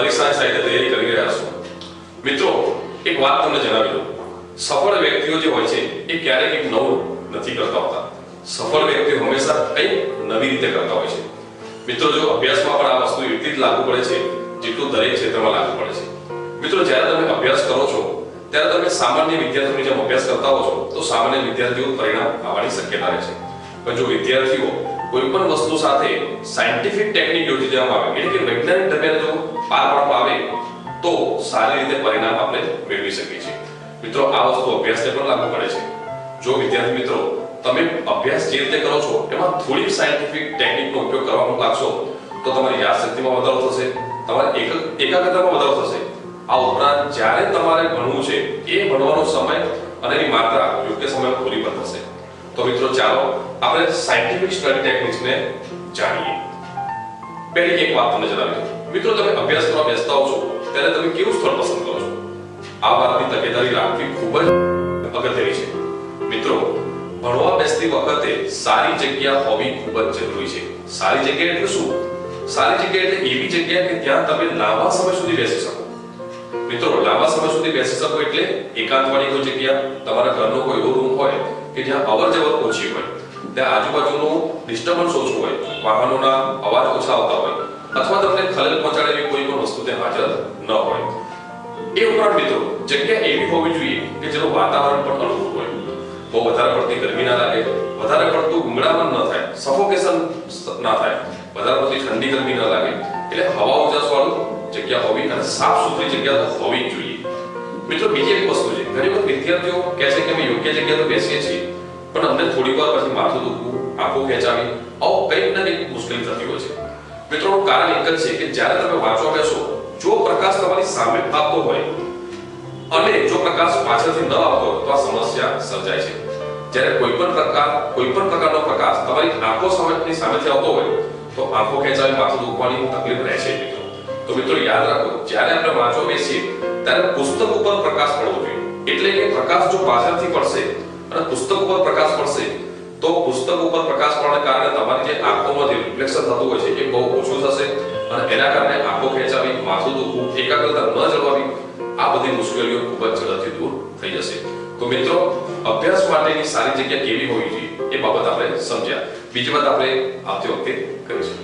પરીક્ષાની સાથે તૈયારી કરી રહ્યા છો મિત્રો, એક વાત તમને જણાવી દઉં, સફળ વ્યક્તિઓ જે હોય છે એ ક્યારેક એક નવું નથી કરતા હોતા. સફળ વ્યક્તિઓ હંમેશા કંઈક નવી રીતે કરતા હોય છે. મિત્રો, જો અભ્યાસમાં પણ આ વસ્તુ એટલી જ લાગુ પડે છે જેટલું દરેક ક્ષેત્રમાં લાગુ પડે છે. મિત્રો, જ્યારે તમે અભ્યાસ કરો છો ત્યારે તમે સામાન્ય વિદ્યાર્થીઓની જેમ અભ્યાસ કરતા હો છો તો સામાન્ય વિદ્યાર્થીઓ પરિણામ આવવાની શક્યતા રહે છે. પણ જો વિદ્યાર્થીઓ કોઈ પણ વસ્તુ સાથે સાયન્ટિફિક ટેકનિક યોજી દેવામાં આવે, એટલે કે વૈજ્ઞાનિક ઢબે જો પાર પાડવામાં આવે તો સારી રીતે પરિણામ આપણે મેળવી શકીએ છીએ. મિત્રો, આ વસ્તુ અભ્યાસને પણ લાગુ પડે છે. જો વિદ્યાર્થી મિત્રો તમે અભ્યાસ જે રીતે કરો છો એમાં થોડી સાયન્ટિફિક ટેકનિકનો ઉપયોગ કરવામાં લાગશો તો તમારી યાદશક્તિમાં વધારો થશે, તમારી એકાગ્રતામાં વધારો થશે. આ ઉપરાંત જ્યારે તમારે ભણવું છે એ ભણવાનો સમય અને એની માત્રા યોગ્ય સમયમાં પૂરી પણ થશે. તો મિત્રો, ચાલો આપણે સાયન્ટિફિક સ્ટડી ટેકનિક્સને જાણીએ. પહેલી એક વાત તમને જણાવી દઉં. મિત્રો, તમે અભ્યાસ કરવા બેસતા હો છો ત્યારે તમે કેવું સ્થળ પસંદ કરો છો? આ વાતની તકેદારી રાખવી ખૂબ જ અગત્યની છે. મિત્રો, ભણવા બેસતી વખતે સારી જગ્યા હોવી ખૂબ જ જરૂરી છે. સારી જગ્યા એટલે શું? સારી જગ્યા એટલે એવી જગ્યા કે ત્યાં તમે લાંબા સમય સુધી બેસી શકો. મિત્રો, લાંબા સમય સુધી બેસી શકો એટલે એકાંતવાળી કોઈ જગ્યા, તમારા ઘરનો કોઈ એવો રૂમ હોય કે જ્યાં અવર જવર ઓછી હોય, ત્યાં આજુબાજુનું ડિસ્ટર્બન્સ ઓછું હોય, વાહનોના અવાજ ઓછા આવતા હોય, અથવા તમને ખલેલ પહોંચાડે એવી કોઈ પણ વસ્તુ ત્યાં હાજર ન હોય. એ ઉપરાંત મિત્રો, જગ્યા એવી હોવી જોઈએ કે જેનું વાતાવરણ પણ અનુકૂળ હોય. બહુ વધારે પડતી ગરમી ના લાગે, વધારે પડતું ગુંગળામણ ન થાય, સફોકેશન ના થાય, વધારે પડતી ઠંડી ગરમી ન લાગે, એટલે હવા ઉજાસ વાળું જગ્યા હોવી અને સાફ સુથરી જગ્યા તો હોવી જ જોઈએ. મિત્રો, બીજી એક વસ્તુ છે, ઘણી વખત વિદ્યાર્થીઓ કહે છે કે અમે યોગ્ય જગ્યા તો બેસીએ છીએ પણ અમને થોડી વાર પછી માથું દુખવું, આંખો ખેંચાવી, આવું કંઈક ને કંઈક મુશ્કેલી થતી હોય છે. મિત્રો, કારણ એક જ છે કે જ્યારે તમે વાંચવા બેસો, જો પ્રકાશ તમારી સામે આવતો હોય અને જો પ્રકાશ પાછળથી ન આવતો હોય તો આ સમસ્યા સર્જાય છે. જ્યારે કોઈ પણ પ્રકારનો પ્રકાશ તમારી આંખો સામેથી આવતો હોય તો આંખો ખેંચાવી, માથું દુખવાની તકલીફ રહેશે. તો મિત્રો, યાદ રાખો, જ્યારે આપણે વાંચવા બેસીએ ત્યારે પુસ્તક ઉપર પ્રકાશ પડવો જોઈએ. એટલે કે પ્રકાશ જો પાછળથી પડશે અને પુસ્તક ઉપર પ્રકાશ પડશે તો પુસ્તક ઉપર પ્રકાશ પડવાને કારણે તમારી જે આંખોમાં જે રિફ્લેક્શન થતું હોય છે એ બહુ ઓછું થશે અને એના કારણે આંખો ખેંચાવી, માથું દુખવું, એકાગ્રતા ન જળવાવી, આ બધી મુશ્કેલીઓ ખૂબ જ ઝડપથી દૂર થઈ જશે. તો મિત્રો, અભ્યાસ માટેની સારી જગ્યા કેવી હોવી જોઈએ એ બાબત આપણે સમજ્યા. બીજી વાત આપણે આવતી વખતે કરીશું.